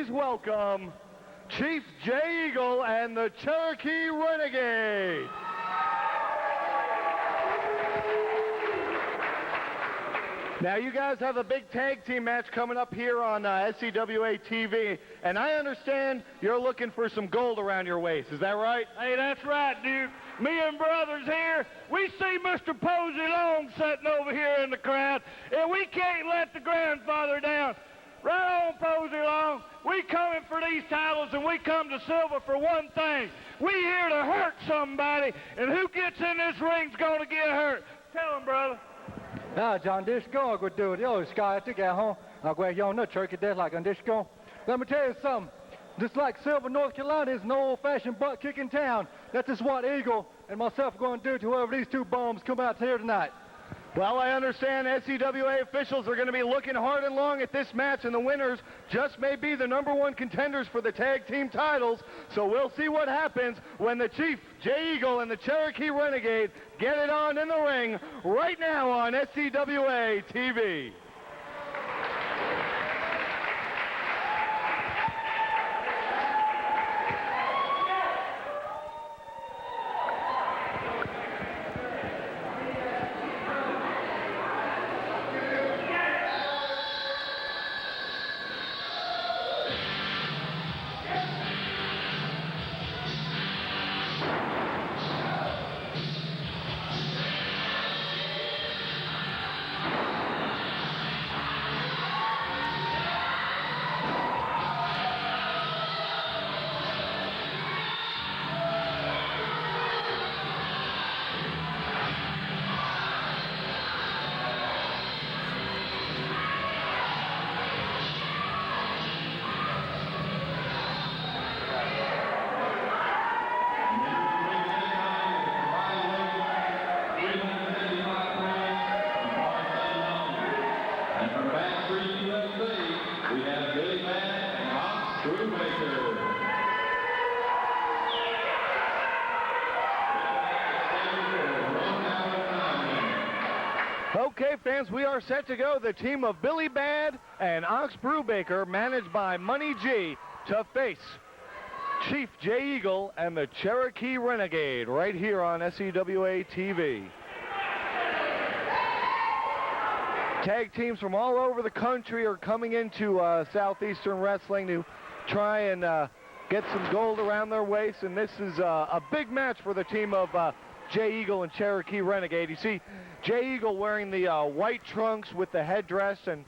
please welcome Chief Jay Eagle and the Cherokee Renegade. Now, you guys have a big tag team match coming up here on SCWA TV, and I understand you're looking for some gold around your waist. Is that right? Hey, that's right, Duke. Me and brothers here, we see Mr. Posey Long sitting over here in the crowd, and we can't let the grandfather down. Right on, Posey Long. We coming for these titles, and we come to Sylva for one thing. We here to hurt somebody, and who gets in this ring's going to get hurt. Tell him, brother. Ja, John, this going to do it. Yo, Sky, I think I home. I'll go you on the turkey there like on this go. Let me tell you something. Just like Sylva, North Carolina is an old-fashioned butt-kicking town. That's just what Eagle and myself are going to do to whoever these two bums come out here tonight. Well, I understand SCWA officials are going to be looking hard and long at this match, and the winners just may be the #1 contenders for the tag team titles. So we'll see what happens when the Chief, Jay Eagle, and the Cherokee Renegade get it on in the ring right now on SCWA TV. Okay, fans, we are set to go. The team of Billy Bad and Ox Brubaker, managed by Money G, to face Chief Jay Eagle and the Cherokee Renegade right here on SCWA TV. Tag teams from all over the country are coming into Southeastern Wrestling to try and get some gold around their waist, and this is a big match for the team of Jay Eagle and Cherokee Renegade. You see Jay Eagle wearing the white trunks with the headdress, and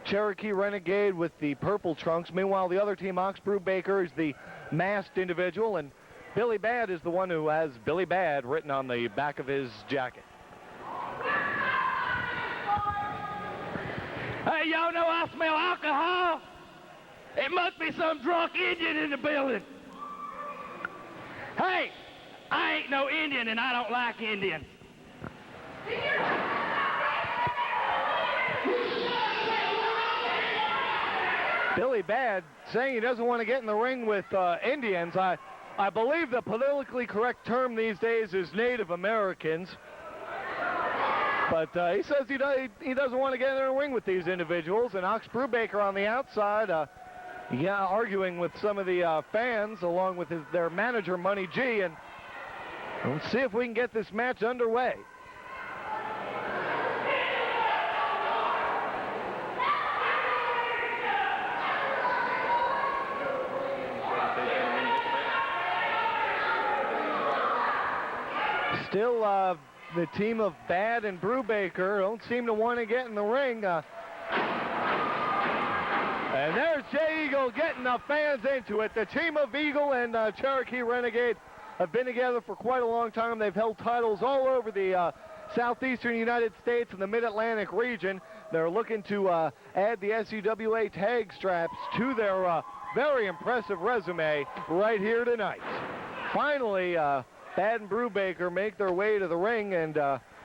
Cherokee Renegade with the purple trunks. Meanwhile, the other team, Ox Brubaker, is the masked individual, and Billy Bad is the one who has Billy Bad written on the back of his jacket. Hey, y'all know I smell alcohol? It must be some drunk Indian in the building. Hey, I ain't no Indian, and I don't like Indians. Billy Bad saying he doesn't want to get in the ring with Indians. I believe the politically correct term these days is Native Americans. But he says he doesn't want to get in the ring with these individuals. And Ox Brubaker on the outside, arguing with some of the fans along with their manager, Money G. And let's see if we can get this match underway. Still, the team of Bad and Brubaker don't seem to want to get in the ring. And there's Jay Eagle getting the fans into it. The team of Eagle and Cherokee Renegade have been together for quite a long time. They've held titles all over the southeastern United States and the mid-Atlantic region. They're looking to add the SCWA tag straps to their very impressive resume right here tonight. Finally, Bad and Brubaker make their way to the ring, and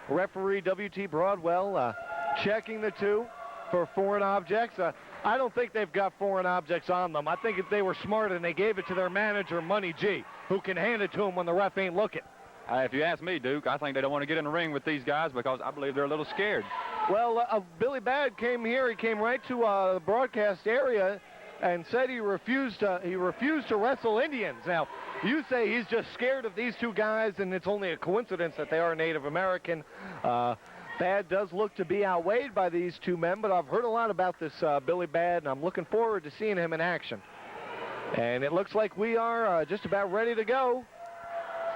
referee W.T. Broadwell checking the two for foreign objects. I don't think they've got foreign objects on them. I think if they were smart and they gave it to their manager, Money G, who can hand it to them when the ref ain't looking. If you ask me, Duke, I think they don't want to get in the ring with these guys because I believe they're a little scared. Well, Billy Bad came here. He came right to the broadcast area and said he refused to wrestle Indians. Now, you say he's just scared of these two guys, and it's only a coincidence that they are Native American. Bad does look to be outweighed by these two men, but I've heard a lot about this Billy Bad, and I'm looking forward to seeing him in action. And it looks like we are just about ready to go.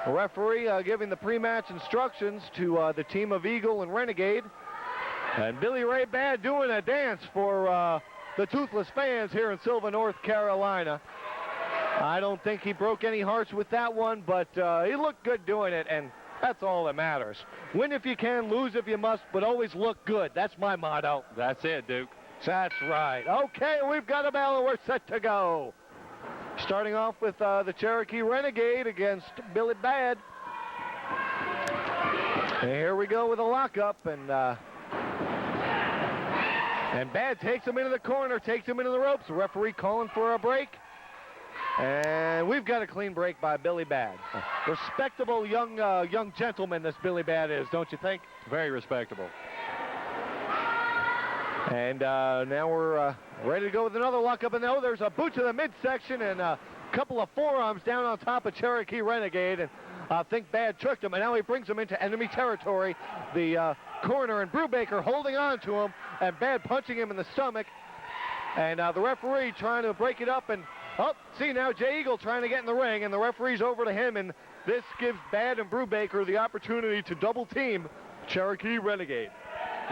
The referee giving the pre-match instructions to the team of Eagle and Renegade. And Billy Ray Bad doing a dance for the toothless fans here in Sylva, North Carolina. I don't think he broke any hearts with that one, but he looked good doing it, and that's all that matters. Win if you can, lose if you must, but always look good. That's my motto. That's it, Duke. That's right. Okay, we've got a battle, and we're set to go. Starting off with the Cherokee Renegade against Billy Bad. And here we go with a lockup, and Bad takes him into the corner, takes him into the ropes. The referee calling for a break. And we've got a clean break by Billy Bad. Respectable young gentleman this Billy Bad is, don't you think? Very respectable. And now we're ready to go with another lockup. And now there's a boot to the midsection and a couple of forearms down on top of Cherokee Renegade. And I think Bad tricked him, and now he brings him into enemy territory. The corner, and Brubaker holding on to him, and Bad punching him in the stomach. And the referee trying to break it up, and see now Jay Eagle trying to get in the ring, and the referee's over to him, and this gives Bad and Brubaker the opportunity to double team Cherokee Renegade.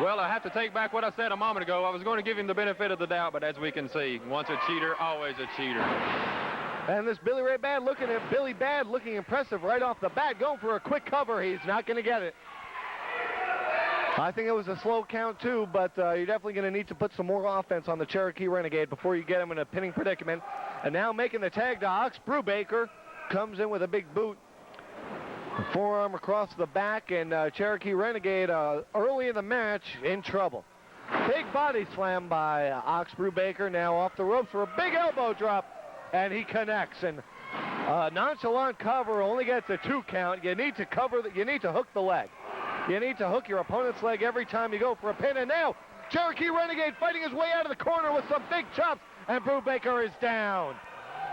Well, I have to take back what I said a moment ago. I was going to give him the benefit of the doubt, but as we can see, once a cheater, always a cheater. And this Billy Bad looking impressive right off the bat, going for a quick cover. He's not going to get it. I think it was a slow count too, but you're definitely going to need to put some more offense on the Cherokee Renegade before you get him in a pinning predicament. And now making the tag to Ox, Brubaker comes in with a big boot. Forearm across the back, and Cherokee Renegade early in the match in trouble. Big body slam by Ox Brubaker, now off the ropes for a big elbow drop, and he connects. And nonchalant cover only gets a 2 count. You need to you need to hook the leg. You need to hook your opponent's leg every time you go for a pin. And now Cherokee Renegade fighting his way out of the corner with some big chops, and Brubaker is down.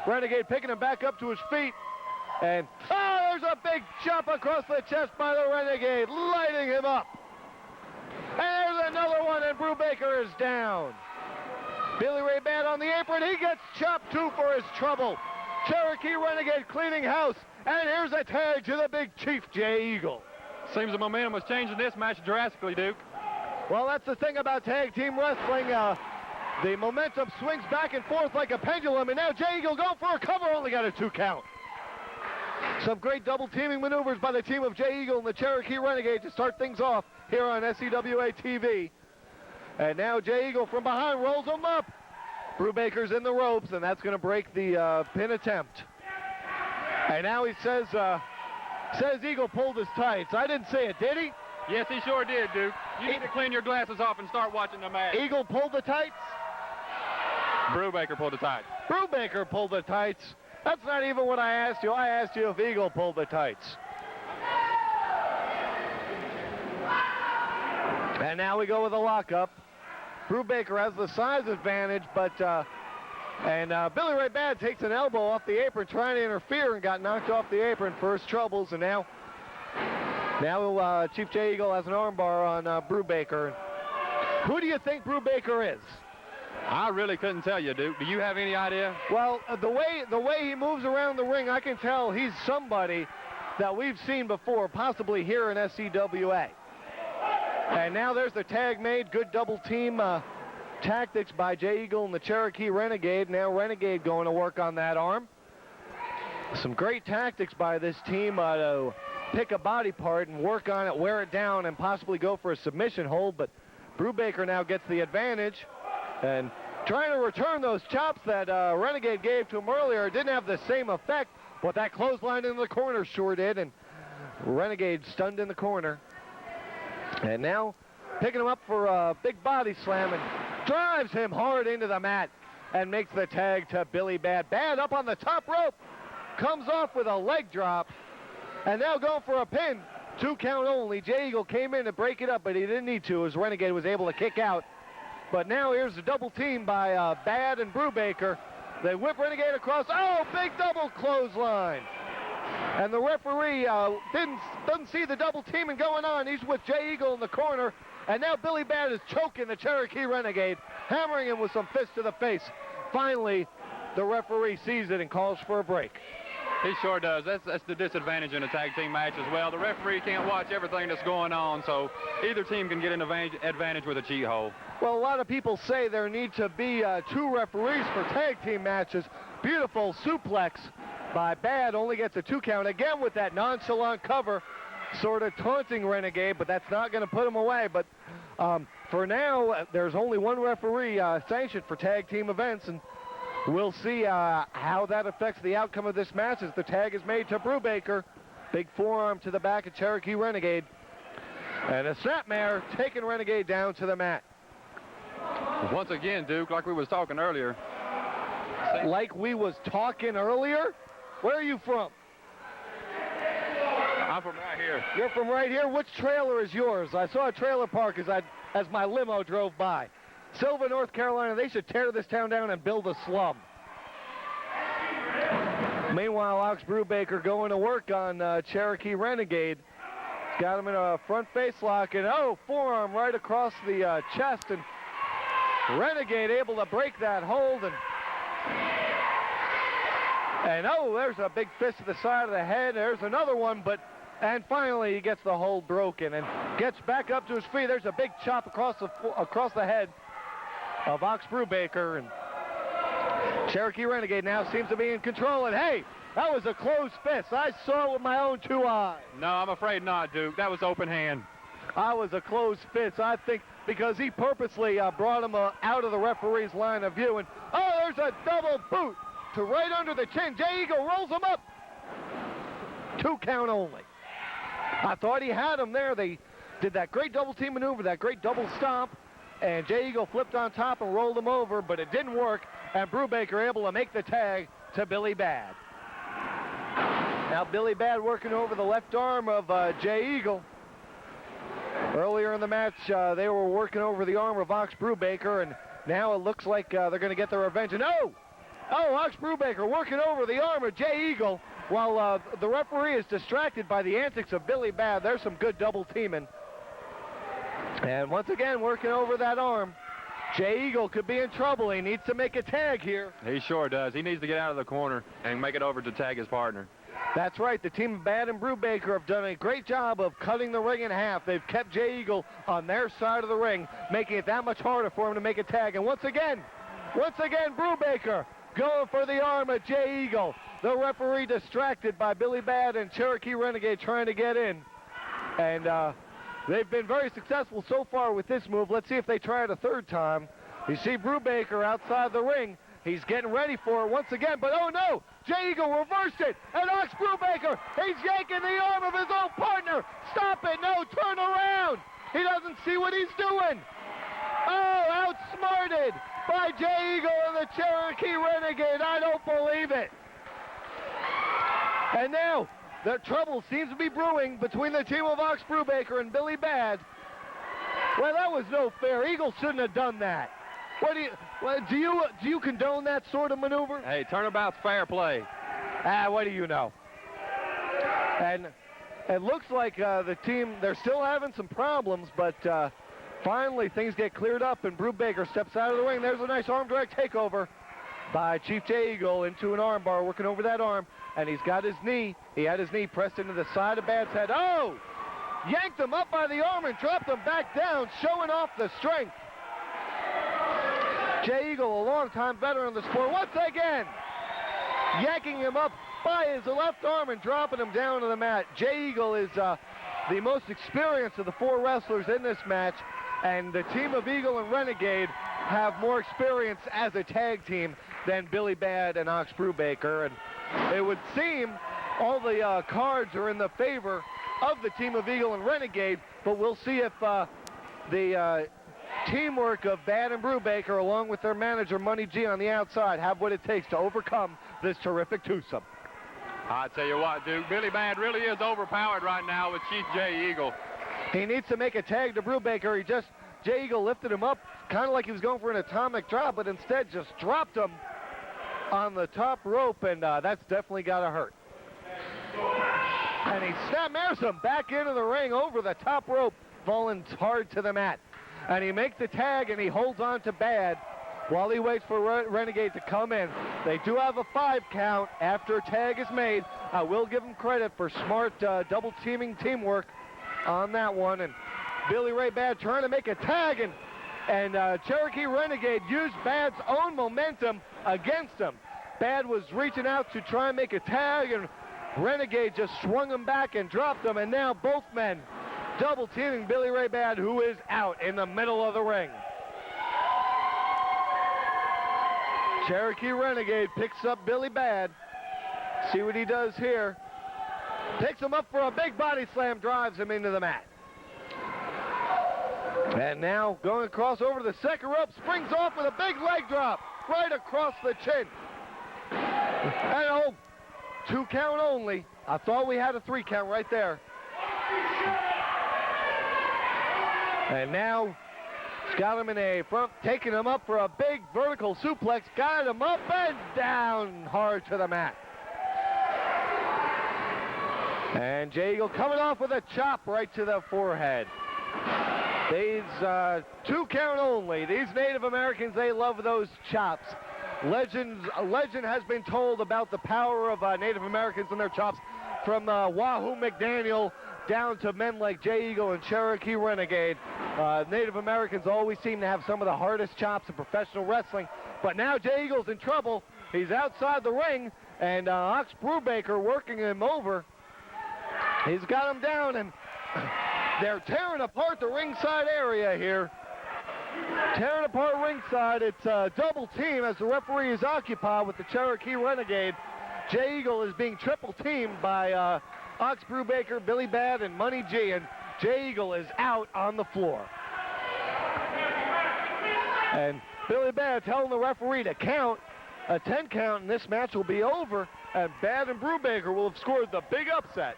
Renegade picking him back up to his feet. And, there's a big chop across the chest by the Renegade, lighting him up. And there's another one, and Brubaker is down. Billy Ray Bad on the apron. He gets chopped, too, for his trouble. Cherokee Renegade cleaning house. And here's a tag to the big chief, Jay Eagle. Seems the momentum was changing this match drastically, Duke. Well, that's the thing about tag team wrestling. The momentum swings back and forth like a pendulum. And now Jay Eagle going for a cover, only got a 2 count. Some great double teaming maneuvers by the team of Jay Eagle and the Cherokee Renegade to start things off here on SCWA TV. And now Jay Eagle from behind rolls him up. Brubaker's in the ropes, and that's going to break the pin attempt. And now he says Eagle pulled his tights. I didn't say it, did he? Yes, he sure did, Duke. You need to clean your glasses off and start watching the match. Eagle pulled the tights? Brubaker pulled the tights. Brubaker pulled the tights. That's not even what I asked you. I asked you if Eagle pulled the tights. And now we go with a lockup. Brubaker has the size advantage, but Billy Ray Bad takes an elbow off the apron trying to interfere and got knocked off the apron for his troubles. And now Chief Jay Eagle has an armbar on Brubaker. Who do you think Brubaker is? I really couldn't tell you, Duke. Do you have any idea? Well, the way he moves around the ring, I can tell he's somebody that we've seen before, possibly here in SCWA. And now there's the tag made. Good double team tactics by Jay Eagle and the Cherokee Renegade. Now Renegade going to work on that arm. Some great tactics by this team to pick a body part and work on it, wear it down, and possibly go for a submission hold. But Brubaker now gets the advantage. And trying to return those chops that Renegade gave to him earlier didn't have the same effect, but that clothesline in the corner sure did, and Renegade stunned in the corner. And now picking him up for a big body slam and drives him hard into the mat and makes the tag to Billy Bad. Bad up on the top rope, comes off with a leg drop, and now going for a pin. 2 count only. Jay Eagle came in to break it up, but he didn't need to as Renegade was able to kick out. But now here's a double team by Bad and Brubaker. They whip Renegade across. Oh, big double clothesline. And the referee doesn't see the double teaming going on. He's with Jay Eagle in the corner. And now Billy Bad is choking the Cherokee Renegade, hammering him with some fists to the face. Finally, the referee sees it and calls for a break. He sure does. That's the disadvantage in a tag team match as well. The referee can't watch everything that's going on, so either team can get an advantage with a cheat hole. Well, a lot of people say there need to be 2 referees for tag team matches. Beautiful suplex by Bad, only gets a 2 count. Again with that nonchalant cover, sort of taunting Renegade, but that's not going to put him away. But for now, there's only 1 referee sanctioned for tag team events, and we'll see how that affects the outcome of this match as the tag is made to Brubaker. Big forearm to the back of Cherokee Renegade. And a snapmare taking Renegade down to the mat. Once again, Duke, like we was talking earlier. Like we was talking earlier? Where are you from? I'm from right here. You're from right here? Which trailer is yours? I saw a trailer park as my limo drove by. Sylva, North Carolina, they should tear this town down and build a slum. Meanwhile, Ox Brubaker going to work on Cherokee Renegade. Got him in a front face lock, and forearm right across the chest, and Renegade able to break that hold, and there's a big fist to the side of the head. There's another one, and finally he gets the hold broken and gets back up to his feet. There's a big chop across the head of Ox Brubaker, and Cherokee Renegade now seems to be in control. And hey, that was a closed fist. I saw it with my own 2 eyes. No, I'm afraid not, Duke. That was open hand. I was a closed fist, I think, because he purposely brought him out of the referee's line of view. And there's a double boot to right under the chin. Jay Eagle rolls him up. 2 count only. I thought he had him there. They did that great double team maneuver, that great double stomp, and Jay Eagle flipped on top and rolled him over, but it didn't work, and Brubaker able to make the tag to Billy Bad. Now Billy Bad working over the left arm of Jay Eagle. Earlier in the match, they were working over the arm of Ox Brubaker, and now it looks like they're going to get their revenge. And Ox Brubaker working over the arm of Jay Eagle while the referee is distracted by the antics of Billy Bad. There's some good double teaming. And once again, working over that arm. Jay Eagle could be in trouble. He needs to make a tag here. He sure does. He needs to get out of the corner and make it over to tag his partner. That's right. The team of Bad and Brubaker have done a great job of cutting the ring in half. They've kept Jay Eagle on their side of the ring, making it that much harder for him to make a tag. And once again, Brubaker going for the arm of Jay Eagle. The referee distracted by Billy Bad and Cherokee Renegade trying to get in. And they've been very successful so far with this move. Let's see if they try it a 3rd time. You see Brubaker outside the ring. He's getting ready for it once again, but no! Jay Eagle reversed it, and Ox Brubaker, he's yanking the arm of his own partner. Stop it, no, turn around. He doesn't see what he's doing. Outsmarted by Jay Eagle and the Cherokee Renegade. I don't believe it. And now, the trouble seems to be brewing between the team of Ox Brubaker and Billy Bad. Well, that was no fair. Eagle shouldn't have done that. Do you condone that sort of maneuver? Hey, turnabout's fair play. What do you know? And it looks like the team, they're still having some problems, but finally things get cleared up and Brubaker steps out of the ring. There's a nice arm drag takeover by Chief Jay Eagle into an arm bar, working over that arm, and he's got his knee. He had his knee pressed into the side of Bad's head. Yanked him up by the arm and dropped him back down, showing off the strength. Jay Eagle, a long-time veteran of the sport, once again, yanking him up by his left arm and dropping him down to the mat. Jay Eagle is the most experienced of the 4 wrestlers in this match, and the team of Eagle and Renegade have more experience as a tag team than Billy Bad and Ox Brubaker, and it would seem all the cards are in the favor of the team of Eagle and Renegade, but we'll see if the teamwork of Bad and Brubaker, along with their manager, Money G, on the outside, have what it takes to overcome this terrific twosome. I tell you what, Duke, Billy Bad really is overpowered right now with Chief Jay Eagle. He needs to make a tag to Brubaker. Jay Eagle lifted him up, kind of like he was going for an atomic drop, but instead just dropped him. on the top rope, and that's definitely got to hurt. And he snaps him back into the ring over the top rope, falling hard to the mat. And he makes the tag, and he holds on to Bad while he waits for Renegade to come in. They do have a 5 count after a tag is made. I will give him credit for smart double teaming teamwork on that one. And Billy Ray Bad trying to make a tag, and Cherokee Renegade used Bad's own momentum against him. Bad was reaching out to try and make a tag, and Renegade just swung him back and dropped him, and now both men double teaming Billy Ray Bad, who is out in the middle of the ring. Cherokee Renegade picks up Billy Bad. See what he does here. Picks him up for a big body slam, drives him into the mat. And now going across over the second rope, springs off with a big leg drop right across the chin. And 2 count only. I thought we had a 3 count right there. And now he's got him in a front, taking him up for a big vertical suplex, got him up and down hard to the mat. And Jay Eagle coming off with a chop right to the forehead. These 2 count only. These Native Americans, they love those chops. A legend has been told about the power of Native Americans and their chops, from Wahoo McDaniel down to men like Jay Eagle and Cherokee Renegade. Native Americans always seem to have some of the hardest chops in professional wrestling. But now Jay Eagle's in trouble. He's outside the ring, and Ox Brubaker working him over. He's got him down, and they're tearing apart the ringside area here. Tearing apart ringside. It's a double team as the referee is occupied with the Cherokee Renegade. Jay Eagle is being triple teamed by Ox Brubaker, Billy Bad, and Money G, and Jay Eagle is out on the floor. And Billy Bad telling the referee to count a 10 count, and this match will be over, and Bad and Brubaker will have scored the big upset.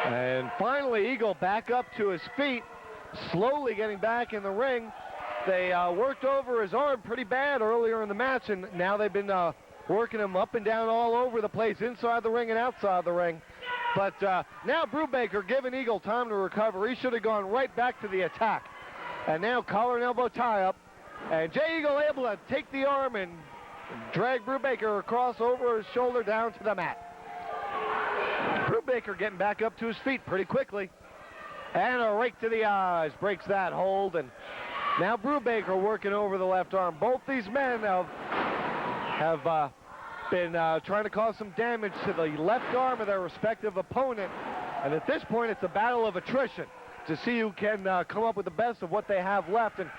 And finally, Eagle back up to his feet, slowly getting back in the ring. They worked over his arm pretty bad earlier in the match, and now they've been working him up and down all over the place, inside the ring and outside the ring. But now Brubaker giving Eagle time to recover. He should have gone right back to the attack. And now collar and elbow tie-up. And Jay Eagle able to take the arm and drag Brubaker across over his shoulder down to the mat. Brubaker getting back up to his feet pretty quickly. And a rake to the eyes breaks that hold. And now Brubaker working over the left arm. Both these men have been trying to cause some damage to the left arm of their respective opponent. And at this point, it's a battle of attrition to see who can come up with the best of what they have left. And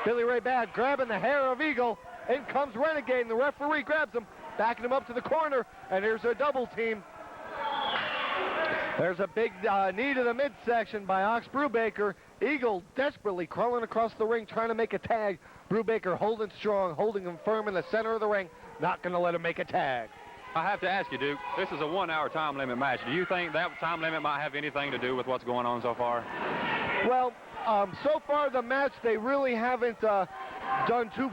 Billy Ray Bad grabbing the hair of Eagle. In comes Renegade, and the referee grabs him, backing him up to the corner. And here's a double team. There's a big knee to the midsection by Ox Brubaker. Eagle desperately crawling across the ring, trying to make a tag. Brubaker holding strong, holding him firm in the center of the ring. Not going to let him make a tag. I have to ask you, Duke, this is a 1-hour time limit match. Do you think that time limit might have anything to do with what's going on so far? Well, so far the match, they really haven't done too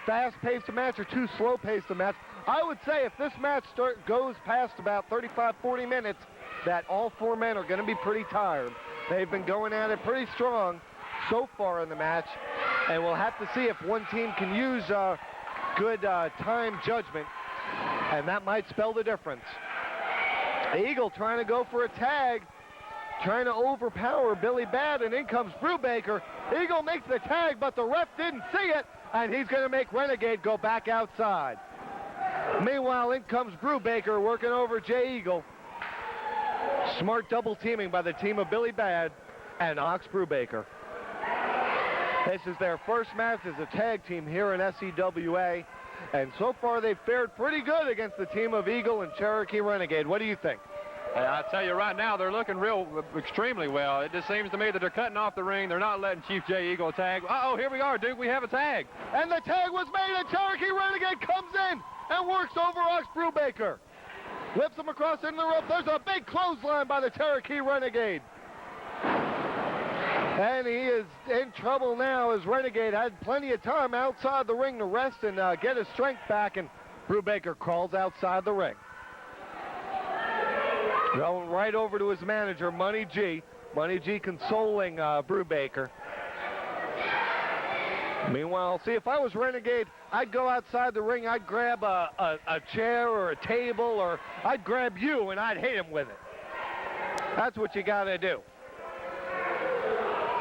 fast-paced a match or too slow-paced a match. I would say if this match goes past about 35, 40 minutes, that all 4 men are going to be pretty tired. They've been going at it pretty strong so far in the match, and we'll have to see if one team can use good time judgment, and that might spell the difference. Eagle trying to go for a tag, trying to overpower Billy Bad, and in comes Brubaker. Eagle makes the tag, but the ref didn't see it, and he's going to make Renegade go back outside. Meanwhile, in comes Brubaker working over Jay Eagle. Smart double teaming by the team of Billy Bad and Ox Brubaker. This is their first match as a tag team here in SCWA, and so far they've fared pretty good against the team of Eagle and Cherokee Renegade. What do you think? I tell you right now, they're looking extremely well. It just seems to me that they're cutting off the ring. They're not letting Chief Jay Eagle tag. Uh-oh, here we are, Duke. We have a tag. And the tag was made, and Cherokee Renegade comes in and works over Ox Brubaker. Lifts him across into the rope. There's a big clothesline by the Cherokee Renegade. And he is in trouble now as Renegade had plenty of time outside the ring to rest and get his strength back, and Brubaker crawls outside the ring. Going right over to his manager, Money G. Money G consoling Brubaker. Meanwhile, see, if I was Renegade, I'd go outside the ring, I'd grab a chair or a table, or I'd grab you and I'd hit him with it. That's what you got to do.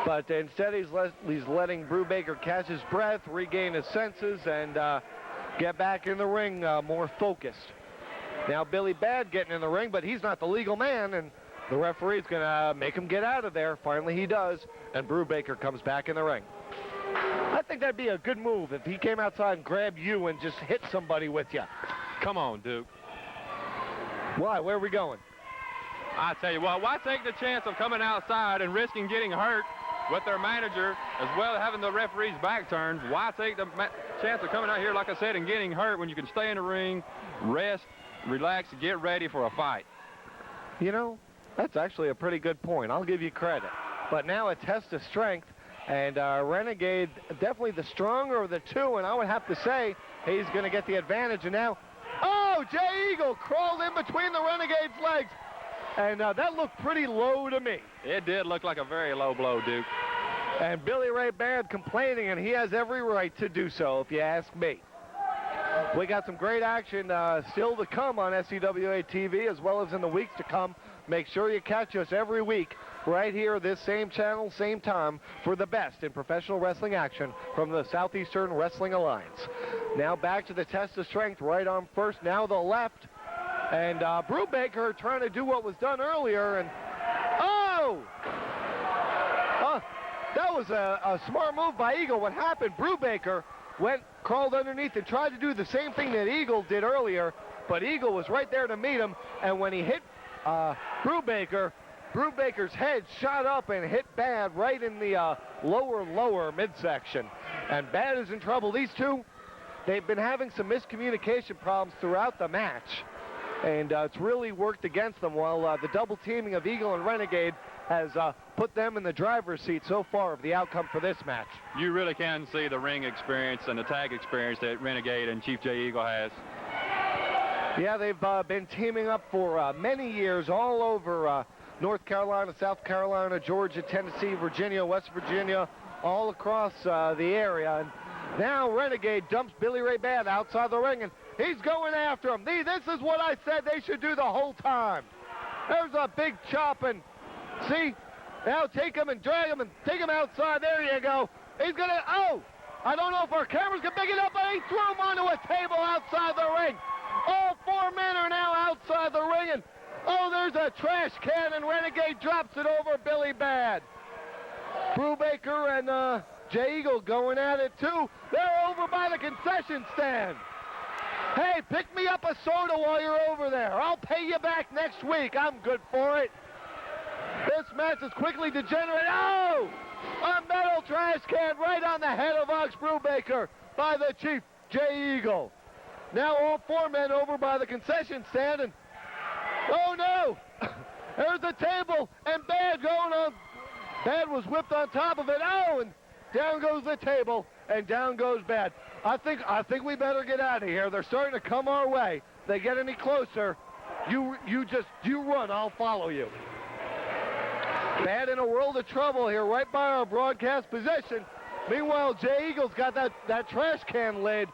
But instead, he's letting Brubaker catch his breath, regain his senses, and get back in the ring more focused. Now Billy Bad getting in the ring, but he's not the legal man, and the referee's going to make him get out of there. Finally, he does, and Brubaker comes back in the ring. I think that'd be a good move if he came outside and grabbed you and just hit somebody with you. Come on, Duke. Why? Where are we going? I tell you what, why take the chance of coming outside and risking getting hurt with their manager, as well as having the referee's back turned? Why take the chance of coming out here, like I said, and getting hurt when you can stay in the ring, rest, relax, get ready for a fight? You know, that's actually a pretty good point. I'll give you credit. But now a test of strength, and Renegade definitely the stronger of the two, and I would have to say he's going to get the advantage. And now, oh, Jay Eagle crawled in between the Renegade's legs, and that looked pretty low to me. It did look like a very low blow, Duke. And Billy Ray Baird complaining, and he has every right to do so, if you ask me. We got some great action still to come on SCWA TV, as well as in the weeks to come. Make sure you catch us every week right here, this same channel, same time, for the best in professional wrestling action from the Southeastern Wrestling Alliance. Now back to the test of strength, right arm first, now the left. And Brubaker trying to do what was done earlier, and oh! That was a smart move by Eagle. What happened, Brubaker crawled underneath and tried to do the same thing that Eagle did earlier, but Eagle was right there to meet him, and when he hit Brubaker's head shot up and hit Bad right in the lower midsection. And Bad is in trouble. These two, they've been having some miscommunication problems throughout the match, and it's really worked against them, while the double teaming of Eagle and Renegade has put them in the driver's seat so far of the outcome for this match. You really can see the ring experience and the tag experience that Renegade and Chief J Eagle has. Yeah, they've been teaming up for many years all over North Carolina, South Carolina, Georgia, Tennessee, Virginia, West Virginia, all across the area. And now Renegade dumps Billy Ray Bad outside the ring, and he's going after him. This is what I said they should do the whole time. There's a big chop, and see, now take him and drag him and take him outside. There you go. He's going to, I don't know if our cameras can pick it up, but he threw him onto a table outside the ring. All four men are now outside the ring, and there's a trash can, and Renegade drops it over Billy Bad. Brubaker and Jay Eagle going at it too. They're over by the concession stand. Hey, pick me up a soda while you're over there. I'll pay you back next week. I'm good for it. This match is quickly degenerating. Oh! A metal trash can right on the head of Ox Brubaker by the Chief, Jay Eagle. Now all four men over by the concession stand, and oh no! There's the table, and Bad going on. Bad was whipped on top of it. Oh, and down goes the table, and down goes Bad. I think we better get out of here. They're starting to come our way. If they get any closer, you run. I'll follow you. Bad in a world of trouble here, right by our broadcast position. Meanwhile, Jay Eagle's got that trash can lid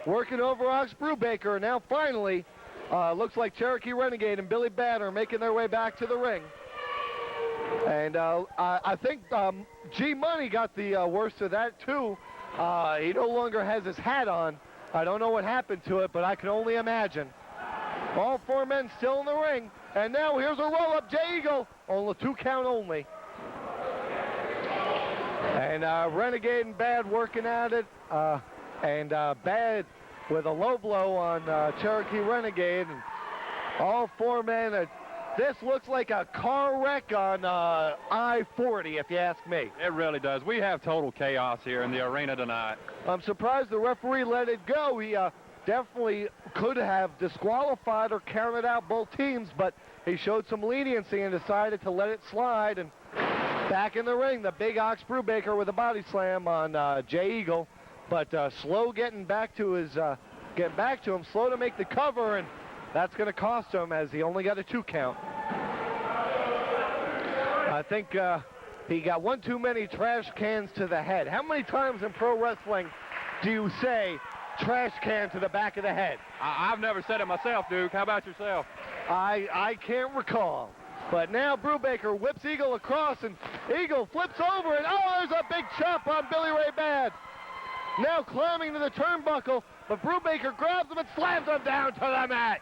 working over Ox Brubaker. And now finally, looks like Cherokee Renegade and Billy Bad are making their way back to the ring. And I think G Money got the worst of that too. He no longer has his hat on. I don't know what happened to it, but I can only imagine. All four men still in the ring. And now here's a roll-up, Jay Eagle. On the 2 count only. And Renegade and Bad working at it. And Bad with a low blow on Cherokee Renegade. And all four men, this looks like a car wreck on I-40, if you ask me. It really does. We have total chaos here in the arena tonight. I'm surprised the referee let it go. He definitely could have disqualified or counted out both teams, but he showed some leniency and decided to let it slide. And Back in the ring, the big Ox Brubaker with a body slam on Jay Eagle, but slow getting back to him, slow to make the cover, and that's going to cost him as he only got a 2 count. I think he got one too many trash cans to the head. How many times in pro wrestling do you say trash can to the back of the head? I've never said it myself, Duke. How about yourself? I can't recall. But now Brubaker whips Eagle across, and Eagle flips over, and there's a big chop on Billy Ray Bad. Now climbing to the turnbuckle, but Brubaker grabs him and slams him down to the mat.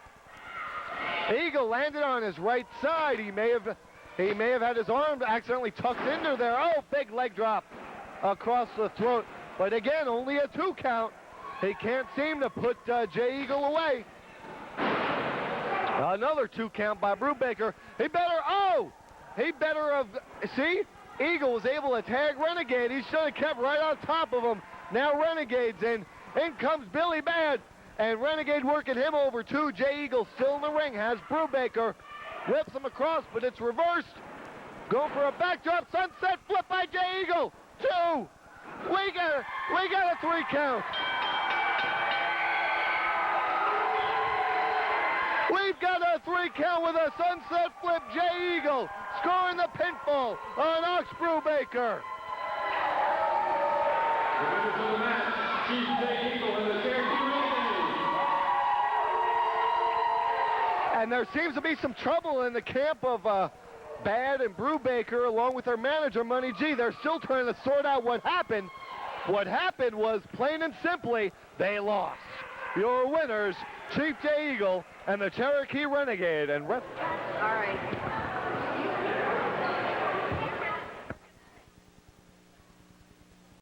Eagle landed on his right side. He may have had his arm accidentally tucked into there. Big leg drop across the throat. But again, only a 2 count. He can't seem to put Jay Eagle away. Another 2 count by Brubaker. He better have, see? Eagle was able to tag Renegade. He should have kept right on top of him. Now Renegade's in. In comes Billy Bad. And Renegade working him over too. Jay Eagle still in the ring. Has Brubaker. Whips him across, but it's reversed. Going for a backdrop sunset flip by Jay Eagle. 2. We got a 3 count. We've got a 3 count with a sunset flip. Jay Eagle scoring the pinfall on Ox Brubaker. And there seems to be some trouble in the camp of Bad and Brubaker, along with their manager, Money G. They're still trying to sort out what happened. What happened was, plain and simply, they lost. Your winners, Chief Jay Eagle and the Cherokee Renegade. And all right.